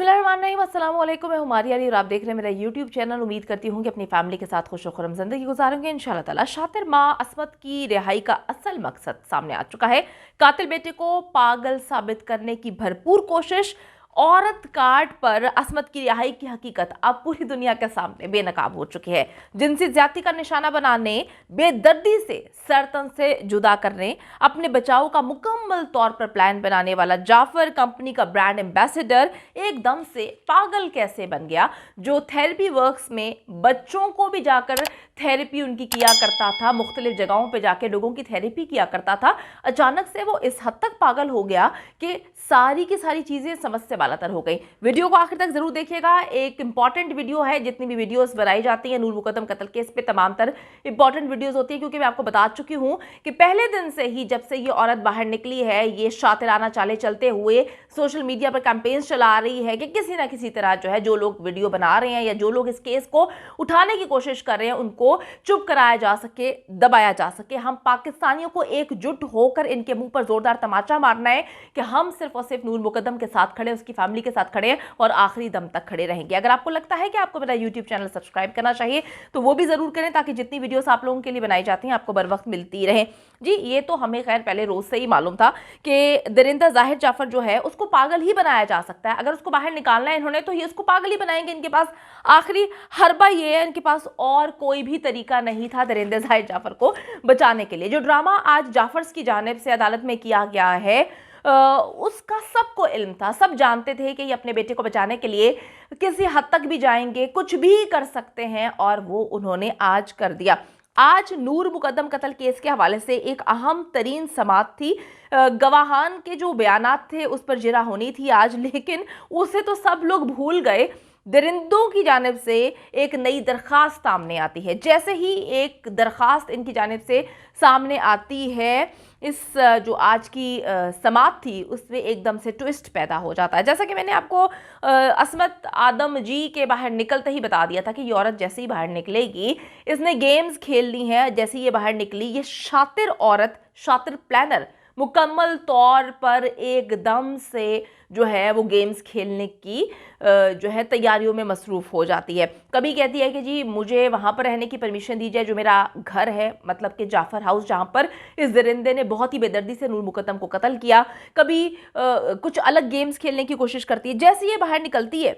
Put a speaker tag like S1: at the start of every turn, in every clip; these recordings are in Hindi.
S1: बिस्मिल्लाहिर्रहमानिर्रहीम, अस्सलाम वालेकुम। मैं हूं मारिया अली और आप देख रहे हैं मेरा यूट्यूब चैनल। उम्मीद करती हूं कि अपनी फैमिली के साथ खुश खुरम जिंदगी गुजारेंगे इंशाल्लाह ताला। शातिर माँ असमत की रिहाई का असल मकसद सामने आ चुका है। कातिल बेटे को पागल साबित करने की भरपूर कोशिश, औरत कार्ड पर असमत की रिहाई की हकीकत अब पूरी दुनिया के सामने बेनकाब हो चुकी है। जिनसी ज्यादती का निशाना बनाने, बेदर्दी से सरतन से जुदा करने, अपने बचाव का मुकम्मल तौर पर प्लान बनाने वाला जाफर कंपनी का ब्रांड एम्बेसडर एकदम से पागल कैसे बन गया। जो थेरेपी वर्क्स में बच्चों को भी जाकर थेरेपी उनकी किया करता था, मुख्तलिफ जगहों पे जाके लोगों की थेरेपी किया करता था, अचानक से वो इस हद तक पागल हो गया कि सारी की सारी चीजें समझ से बालातर हो गई। वीडियो को आखिर तक जरूर देखिएगा। एक इंपॉर्टेंट वीडियो है। जितनी भी वीडियोस बनाई जाती हैं नूर मुकद्दम कत्ल केस पे, तमाम तर इंपॉर्टेंट वीडियोस होती है, क्योंकि मैं आपको बता चुकी हूं कि पहले दिन से ही जब से ये औरत बाहर निकली है, ये शातिराना चाले चलते हुए सोशल मीडिया पर कैंपेन्स चला रही है कि किसी ना किसी तरह जो है, जो लोग वीडियो बना रहे हैं या जो लोग इस केस को उठाने की कोशिश कर रहे हैं, उनको चुप कराया जा सके, दबाया जा सके। हम पाकिस्तानियों को एकजुट होकर इनके मुंह पर जोरदार तमाचा मारना है कि हम सिर्फ और सिर्फ नूर मुकद्दम के साथ खड़े, उसकी फैमिली के साथ खड़े हैं और आखिरी दम तक खड़े रहेंगे। अगर आपको लगता है कि आपको मेरा यूट्यूब चैनल सब्सक्राइब करना चाहिए तो वो भी जरूर करें, ताकि जितनी वीडियोस आप लोगों के लिए बनाई जाती हैं आपको बर वक्त मिलती रहे। जी, ये तो हमें खैर पहले रोज से ही मालूम था कि दरिंदा जाहिर जाफर जो है उसको पागल ही बनाया जा सकता है। अगर उसको बाहर निकालना है इन्होंने, तो ये उसको पागल ही बनाएंगे। इनके पास आखिरी हरबा ये है, इनके पास और कोई भी तरीका नहीं था दरिंदा जाहिर जाफर को बचाने के लिए। जो ड्रामा आज जाफर्स की जानिब से अदालत में किया गया है, उसका सबको इल्म था। सब जानते थे कि ये अपने बेटे को बचाने के लिए किसी हद तक भी जाएंगे, कुछ भी कर सकते हैं, और वो उन्होंने आज कर दिया। आज नूर मुकद्दम कत्ल केस के हवाले से एक अहम तरीन समात थी। गवाहान के जो बयानात थे उस पर जिरा होनी थी आज, लेकिन उसे तो सब लोग भूल गए। दरिंदों की जानिब से एक नई दरख्वास्त सामने आती है। जैसे ही एक दरख्वास्त इनकी जानिब से सामने आती है, इस जो आज की समात थी उसमें एकदम से ट्विस्ट पैदा हो जाता है। जैसा कि मैंने आपको असमत आदम जी के बाहर निकलते ही बता दिया था कि ये औरत जैसे ही बाहर निकलेगी, इसने गेम्स खेलनी है। जैसे ही ये बाहर निकली, ये शातिर औरत, शातिर प्लानर, मुकम्मल तौर पर एकदम से जो है वो गेम्स खेलने की जो है तैयारियों में मसरूफ़ हो जाती है। कभी कहती है कि जी मुझे वहाँ पर रहने की परमिशन दी जाए जो मेरा घर है, मतलब कि जाफर हाउस, जहाँ पर इस दरिंदे ने बहुत ही बेदर्दी से नूर मुकद्दम को कत्ल किया। कभी कुछ अलग गेम्स खेलने की कोशिश करती है। जैसे ये बाहर निकलती है,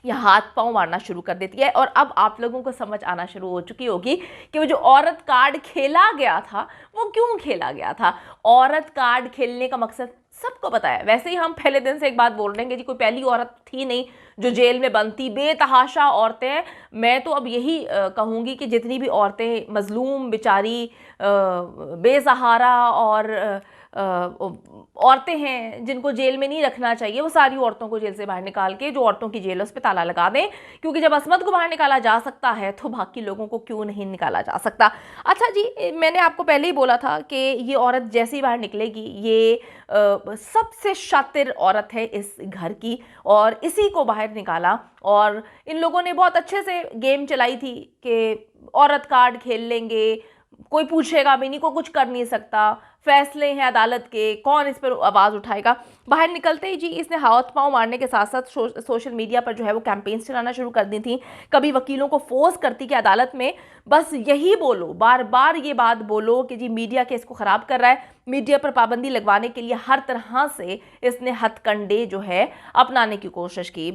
S1: यह हाथ पांव मारना शुरू कर देती है। और अब आप लोगों को समझ आना शुरू हो चुकी होगी कि वो जो औरत कार्ड खेला गया था वो क्यों खेला गया था। औरत कार्ड खेलने का मकसद सबको पता है। वैसे ही हम पहले दिन से एक बात बोल रहे हैं कि जी कोई पहली औरत थी नहीं जो जेल में बंद थी, बेतहाशा औरतें हैं। मैं तो अब यही कहूँगी कि जितनी भी औरतें मजलूम, बेचारी, बेसहारा और औरतें हैं जिनको जेल में नहीं रखना चाहिए, वो सारी औरतों को जेल से बाहर निकाल के जो औरतों की जेल है उस पर ताला लगा दें। क्योंकि जब असमत को बाहर निकाला जा सकता है तो बाकी लोगों को क्यों नहीं निकाला जा सकता। अच्छा जी, मैंने आपको पहले ही बोला था कि ये औरत जैसे ही बाहर निकलेगी, ये सबसे शातिर औरत है इस घर की, और इसी को बाहर निकाला। और इन लोगों ने बहुत अच्छे से गेम चलाई थी कि औरत कार्ड खेल लेंगे, कोई पूछेगा भी नहीं, कोई कुछ कर नहीं सकता, फैसले हैं अदालत के, कौन इस पर आवाज़ उठाएगा। बाहर निकलते ही जी इसने हाथ पांव मारने के साथ साथ सोशल मीडिया पर जो है वो कैंपेन्स चलाना शुरू कर दी थी। कभी वकीलों को फोर्स करती कि अदालत में बस यही बोलो, बार बार ये बात बोलो कि जी मीडिया केस को ख़राब कर रहा है। मीडिया पर पाबंदी लगवाने के लिए हर तरह से इसने हथकंडे जो है अपनाने की कोशिश की।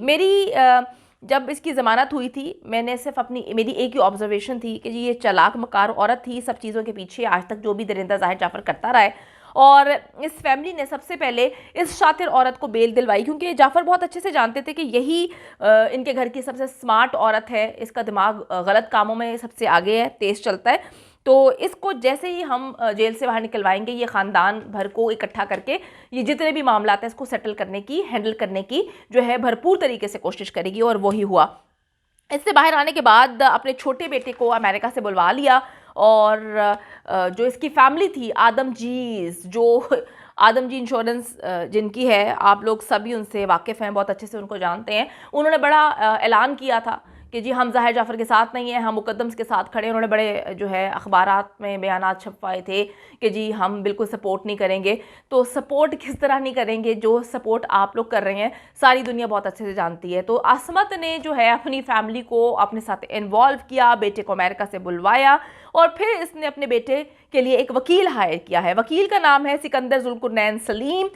S1: जब इसकी ज़मानत हुई थी, मैंने सिर्फ मेरी एक ही ऑब्जर्वेशन थी कि जी ये चालाक मकार औरत थी, सब चीज़ों के पीछे आज तक जो भी दरिंदा जाहिर जाफर करता रहा है। और इस फैमिली ने सबसे पहले इस शातिर औरत को बेल दिलवाई, क्योंकि जाफर बहुत अच्छे से जानते थे कि यही इनके घर की सबसे स्मार्ट औरत है, इसका दिमाग गलत कामों में सबसे आगे है, तेज़ चलता है। तो इसको जैसे ही हम जेल से बाहर निकलवाएंगे, ये ख़ानदान भर को इकट्ठा करके ये जितने भी मामला हैं इसको सेटल करने की, हैंडल करने की जो है भरपूर तरीके से कोशिश करेगी, और वही हुआ। इससे बाहर आने के बाद अपने छोटे बेटे को अमेरिका से बुलवा लिया, और जो इसकी फैमिली थी, आदम जी इंश्योरेंस जिनकी है, आप लोग सभी उनसे वाकिफ़ हैं, बहुत अच्छे से उनको जानते हैं। उन्होंने बड़ा ऐलान किया था कि जी हम ज़ाहिर जाफ़र के साथ नहीं हैं, हम मुक़द्दम्स के साथ खड़े हैं। उन्होंने बड़े जो है अखबारात में बयानात छपवाए थे कि जी हम बिल्कुल सपोर्ट नहीं करेंगे। तो सपोर्ट किस तरह नहीं करेंगे, जो सपोर्ट आप लोग कर रहे हैं सारी दुनिया बहुत अच्छे से जानती है। तो असमत ने जो है अपनी फैमिली को अपने साथ इन्वॉल्व किया, बेटे को अमेरिका से बुलवाया और फिर इसने अपने बेटे के लिए एक वकील हायर किया है। वकील का नाम है सिकंदर जुल्कुरनैन सलीम।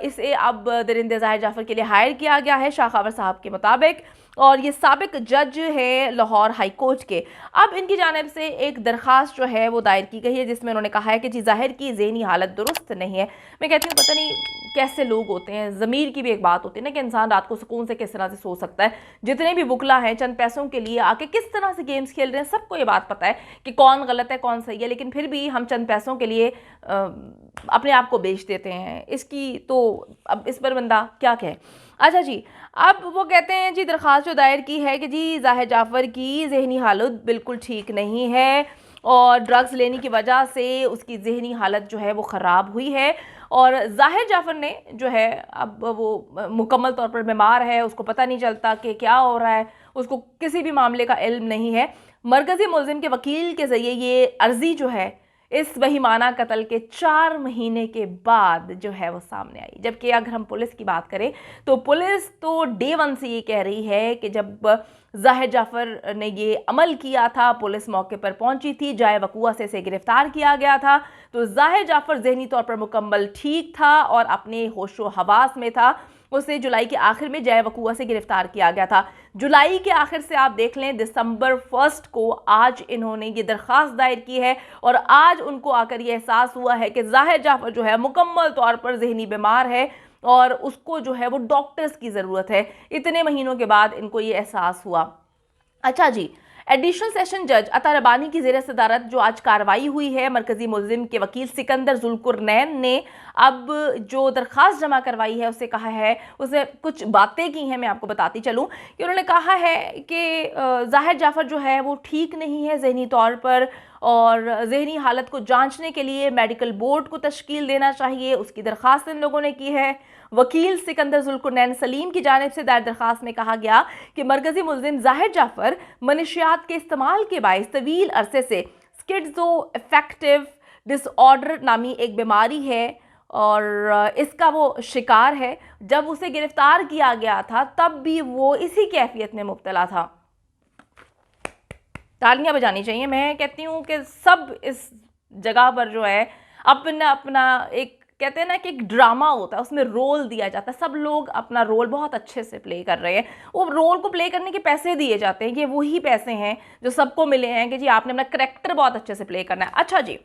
S1: इसे अब दरिंदे ज़ाहिर जाफ़र के लिए हायर किया गया है शाखावर साहब के मुताबिक, और ये साबिक जज है लाहौर हाई कोर्ट के। अब इनकी जानिब से एक दरख्वास्त जो है वो दायर की गई है जिसमें उन्होंने कहा है कि जी ज़ाहिर की ज़हनी हालत दुरुस्त नहीं है। मैं कहती हूँ पता नहीं कैसे लोग होते हैं, ज़मीर की भी एक बात होती है ना कि इंसान रात को सुकून से किस तरह से सो सकता है। जितने भी वकला हैं चंद पैसों के लिए आके किस तरह से गेम्स खेल रहे हैं, सबको ये बात पता है कि कौन गलत है कौन सही है, लेकिन फिर भी हम चंद पैसों के लिए अपने आप को बेच देते हैं। इसकी तो अब इस पर बंदा क्या कहे। अच्छा जी, अब वो कहते हैं जी दरख्वास्त जो दायर की है कि जी ज़ाहिर जाफ़र की ज़हनी हालत बिल्कुल ठीक नहीं है और ड्रग्स लेने की वजह से उसकी ज़हनी हालत जो है वो ख़राब हुई है, और ज़ाहिर जाफ़र ने जो है अब वो मुकम्मल तौर पर बीमार है, उसको पता नहीं चलता कि क्या हो रहा है, उसको किसी भी मामले का इल्म नहीं है। मरकज़ी मुल्ज़िम के वकील के ज़रिए ये अर्ज़ी जो है इस वहीमाना कत्ल के 4 महीने के बाद जो है वो सामने आई। जबकि अगर हम पुलिस की बात करें तो पुलिस तो डे 1 से ये कह रही है कि जब ज़ाहिर जाफ़र ने ये अमल किया था, पुलिस मौके पर पहुंची थी, जाए वक़ूआ से इसे गिरफ्तार किया गया था, तो ज़ाहिर जाफ़र ज़हनी तौर पर मुकम्मल ठीक था और अपने होशो हवास में था। उसे जुलाई के आखिर में जाए वक़ूआ से गिरफ्तार किया गया था। जुलाई के आखिर से आप देख लें दिसंबर 1 को आज इन्होंने ये दरख्वास्त दायर की है और आज उनको आकर ये एहसास हुआ है कि ज़ाहिर जाफ़र जो है मुकम्मल तौर पर ज़हनी बीमार है और उसको जो है वो डॉक्टर्स की ज़रूरत है। इतने महीनों के बाद इनको ये एहसास हुआ। अच्छा जी, एडिशनल सेशन जज अता रबानी की ज़ेर सदारत जो आज कार्रवाई हुई है, मरकज़ी मुल्ज़िम के वकील सिकंदर जुल्कुरनैन ने अब जो दरख्वास्त जमा करवाई है उससे कहा है, उसने कुछ बातें की हैं, मैं आपको बताती चलूँ कि उन्होंने कहा है कि ज़ाहिर जाफ़र जो है वो ठीक नहीं है ज़हनी तौर पर और ज़हनी हालत को जांचने के लिए मेडिकल बोर्ड को तश्कील देना चाहिए, उसकी दरख्वास्त इन लोगों ने की है। वकील सिकंदर जुल्कुरनैन सलीम की जानिब से दायर दरख्वास्त में कहा गया कि मरकज़ी मुल्ज़िम ज़ाहिर जाफ़र मनशियात के इस्तेमाल के बाइस तवील अरसे से स्किज़ोअफेक्टिव डिसऑर्डर नामी एक बीमारी है और इसका वो शिकार है। जब उसे गिरफ्तार किया गया था तब भी वो इसी कैफियत में मुब्तला था। तालियां बजानी चाहिए। मैं कहती हूँ कि सब इस जगह पर जो है अपना अपना एक कहते हैं ना कि एक ड्रामा होता है, उसमें रोल दिया जाता है, सब लोग अपना रोल बहुत अच्छे से प्ले कर रहे हैं। वो रोल को प्ले करने के पैसे दिए जाते हैं, ये वही पैसे हैं जो सबको मिले हैं कि जी आपने अपना करैक्टर बहुत अच्छे से प्ले करना है। अच्छा जी,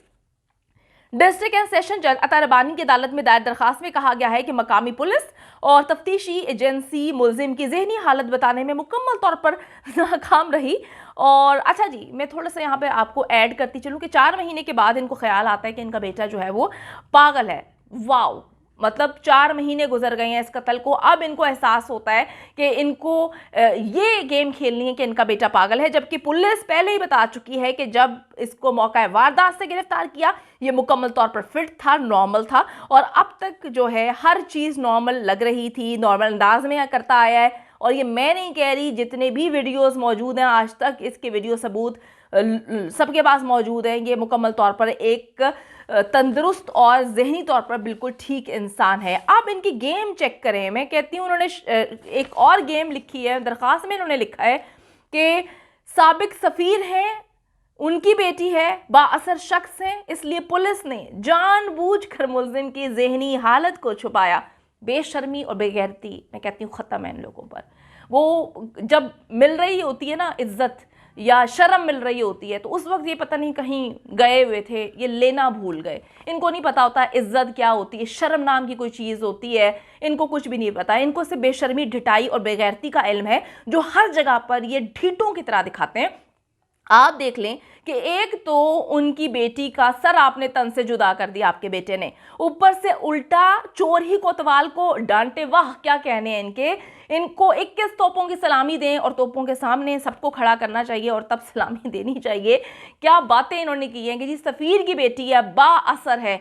S1: डिस्ट्रिक्ट एंड सेशन जज अता रबानी की अदालत में दायर दरखास्त में कहा गया है कि मकामी पुलिस और तफ्तीशी एजेंसी मुल्जिम की ज़हनी हालत बताने में मुकम्मल तौर पर नाकाम रही। और अच्छा जी, मैं थोड़ा सा यहाँ पे आपको ऐड करती चलूँ कि 4 महीने के बाद इनको ख्याल आता है कि इनका बेटा जो है वो पागल है। वाओ, मतलब 4 महीने गुजर गए हैं इस कत्ल को, अब इनको एहसास होता है कि इनको ये गेम खेलनी है कि इनका बेटा पागल है, जबकि पुलिस पहले ही बता चुकी है कि जब इसको मौका वारदात से गिरफ्तार किया ये मुकम्मल तौर पर फिट था, नॉर्मल था और अब तक जो है हर चीज़ नॉर्मल लग रही थी, नॉर्मल अंदाज में करता आया है। और ये मैं नहीं कह रही, जितने भी वीडियोस मौजूद हैं आज तक इसके वीडियो सबूत सबके पास मौजूद हैं, ये मुकम्मल तौर पर एक तंदुरुस्त और ज़हनी तौर पर बिल्कुल ठीक इंसान है। आप इनकी गेम चेक करें। मैं कहती हूँ उन्होंने एक और गेम लिखी है दरख्वास्त में, इन्होंने लिखा है कि साबिक सफ़ीर हैं, उनकी बेटी है, बाअसर शख्स हैं, इसलिए पुलिस ने जानबूझकर मुल्ज़िम की ज़हनी हालत को छुपाया। बेशर्मी और बेगैरती मैं कहती हूँ ख़त्म है इन लोगों पर। वो जब मिल रही होती है ना इज़्ज़त या शर्म मिल रही होती है तो उस वक्त ये पता नहीं कहीं गए हुए थे, ये लेना भूल गए। इनको नहीं पता होता इज़्ज़त क्या होती है, शर्म नाम की कोई चीज़ होती है, इनको कुछ भी नहीं पता। इनको सिर्फ बेशर्मी, ढिठाई और बेगैरती का इल्म है जो हर जगह पर ये ढीठों की तरह दिखाते हैं। आप देख लें कि एक तो उनकी बेटी का सर आपने तन से जुदा कर दिया आपके बेटे ने, ऊपर से उल्टा चोर ही कोतवाल को डांटे। वाह, क्या कहने हैं इनके। इनको 21 तोपों की सलामी दें और तोपों के सामने सबको खड़ा करना चाहिए और तब सलामी देनी चाहिए। क्या बातें इन्होंने की हैं कि जी सफ़ीर की बेटी है, बाअसर है।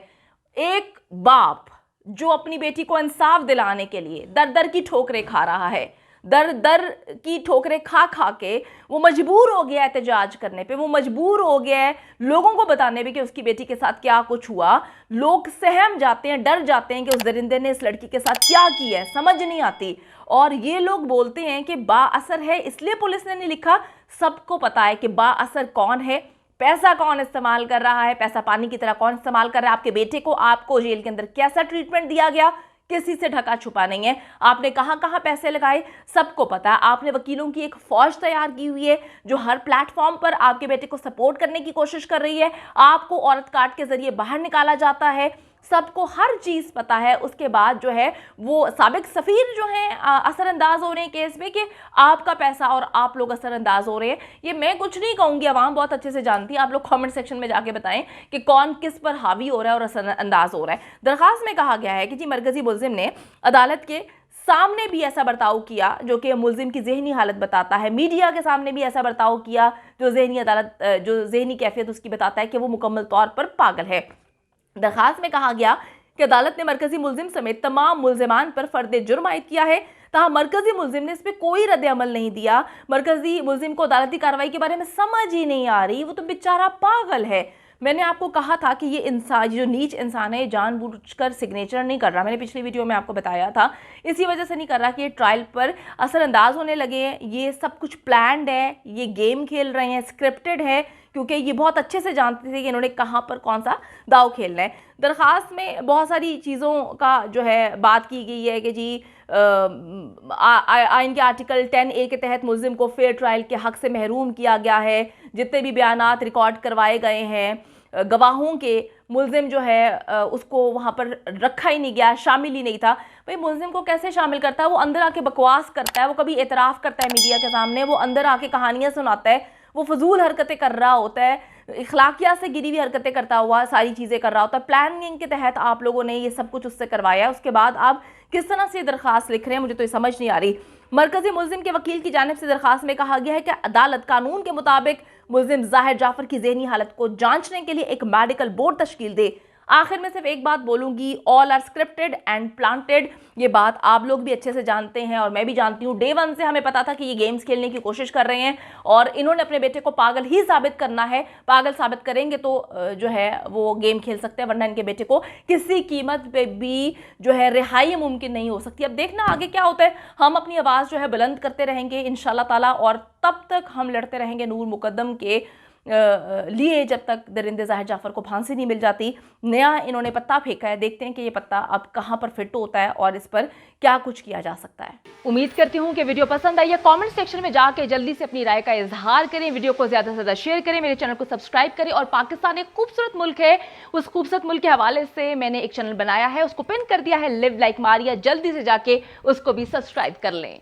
S1: एक बाप जो अपनी बेटी को इंसाफ दिलाने के लिए दर दर की ठोकरें खा रहा है, दर दर की ठोकरें खा खा के वो मजबूर हो गया एहतजाज करने पे, वो मजबूर हो गया है लोगों को बताने पे कि उसकी बेटी के साथ क्या कुछ हुआ। लोग सहम जाते हैं, डर जाते हैं कि उस दरिंदे ने इस लड़की के साथ क्या किया है, समझ नहीं आती। और ये लोग बोलते हैं कि बाअसर है इसलिए पुलिस ने नहीं लिखा। सबको पता है कि बाअसर कौन है, पैसा कौन इस्तेमाल कर रहा है, पैसा पानी की तरह कौन इस्तेमाल कर रहा है। आपके बेटे को, आपको जेल के अंदर कैसा ट्रीटमेंट दिया गया, किसी से ढका छुपा नहीं है। आपने कहां कहां पैसे लगाए, सबको पता है। आपने वकीलों की एक फौज तैयार की हुई है जो हर प्लेटफॉर्म पर आपके बेटे को सपोर्ट करने की कोशिश कर रही है। आपको औरत कार्ड के जरिए बाहर निकाला जाता है, सबको हर चीज पता है। उसके बाद जो है वो साबिक सफीर जो हैं असरअंदाज हो रहे हैं केस में कि आपका पैसा और आप लोग असरअंदाज हो रहे हैं। ये मैं कुछ नहीं कहूंगी, आवाम बहुत अच्छे से जानती है। आप लोग कमेंट सेक्शन में जाके बताएं कि कौन किस पर हावी हो रहा है और असरअंदाज हो रहा है। दरखास्त में कहा गया है कि जी मरकजी मुल्जिम ने अदालत के सामने भी ऐसा बर्ताव किया जो कि मुल्जिम की जहनी हालत बताता है, मीडिया के सामने भी ऐसा बर्ताव किया जो जहनी कैफियत उसकी बताता है कि वो मुकम्मल तौर पर पागल है। दरखास्त में कहा गया कि अदालत ने मरकजी मुल्जिम समेत तमाम मुल्जिमान पर फर्द जुर्म आयद किया है, तहाँ मरकजी मुल्जिम ने इस पर कोई रद्द अमल नहीं दिया। मरकजी मुल्जिम को अदालती कार्रवाई के बारे में समझ ही नहीं आ रही, वो तो बेचारा पागल है। मैंने आपको कहा था कि ये इंसान, जो नीच इंसान है, जानबूझकर सिग्नेचर नहीं कर रहा। मैंने पिछली वीडियो में आपको बताया था, इसी वजह से नहीं कर रहा कि ये ट्रायल पर असरअंदाज होने लगे हैं। ये सब कुछ प्लान्ड है, ये गेम खेल रहे हैं, स्क्रिप्टेड है, क्योंकि ये बहुत अच्छे से जानते थे कि इन्होंने कहाँ पर कौन सा दाव खेलना है। दरख्वास्त में बहुत सारी चीज़ों का जो है बात की गई है कि जी आइन के आर्टिकल 10A के तहत मुल्जिम को फेयर ट्रायल के हक से महरूम किया गया है। जितने भी बयानात रिकॉर्ड करवाए गए हैं गवाहों के, मुल्जिम जो है उसको वहाँ पर रखा ही नहीं गया, शामिल ही नहीं था। भाई मुल्जिम को कैसे शामिल करता है? वो अंदर आके बकवास करता है, वो कभी एतराफ़ करता है मीडिया के सामने, वो अंदर आके कहानियाँ सुनाता है, वो फजूल हरकतें कर रहा होता है, इखलाकियात से गिरी हुई हरकतें करता हुआ सारी चीज़ें कर रहा होता है। प्लानिंग के तहत आप लोगों ने ये सब कुछ उससे करवाया, उसके बाद आप किस तरह से दरख्वास्त लिख रहे हैं, मुझे तो ये समझ नहीं आ रही। मरकजी मुल्जिम के वकील की जानिब से दरख्वास्त में कहा गया है कि अदालत कानून के मुताबिक मुल्जिम ज़ाहिर जाफर की ज़हनी हालत को जांचने के लिए एक मेडिकल बोर्ड तश्कील दे। आखिर में सिर्फ एक बात बोलूंगी, all are scripted and planted. ये बात आप लोग भी अच्छे से जानते हैं और मैं भी जानती हूँ। डे 1 से हमें पता था कि ये गेम्स खेलने की कोशिश कर रहे हैं और इन्होंने अपने बेटे को पागल ही साबित करना है। पागल साबित करेंगे तो जो है वो गेम खेल सकते हैं, वरना इनके बेटे को किसी कीमत पे भी जो है रिहाई मुमकिन नहीं हो सकती। अब देखना आगे क्या होता है। हम अपनी आवाज़ जो है बुलंद करते रहेंगे इंशाल्लाह ताला, और तब तक हम लड़ते रहेंगे नूर मुकद्दम के लिए जब तक दरिंदे ज़ाहिर जाफर को फांसी नहीं मिल जाती। नया इन्होंने पत्ता फेंका है, देखते हैं कि ये पत्ता अब कहाँ पर फिट होता है और इस पर क्या कुछ किया जा सकता है। उम्मीद करती हूँ कि वीडियो पसंद आई है। कमेंट सेक्शन में जाके जल्दी से अपनी राय का इजहार करें, वीडियो को ज़्यादा से ज़्यादा शेयर करें, मेरे चैनल को सब्सक्राइब करें। और पाकिस्तान एक खूबसूरत मुल्क है, उस खूबसूरत मुल्क के हवाले से मैंने एक चैनल बनाया है, उसको पिन कर दिया है, लिव लाइक मारिया। जल्दी से जाके उसको भी सब्सक्राइब कर लें।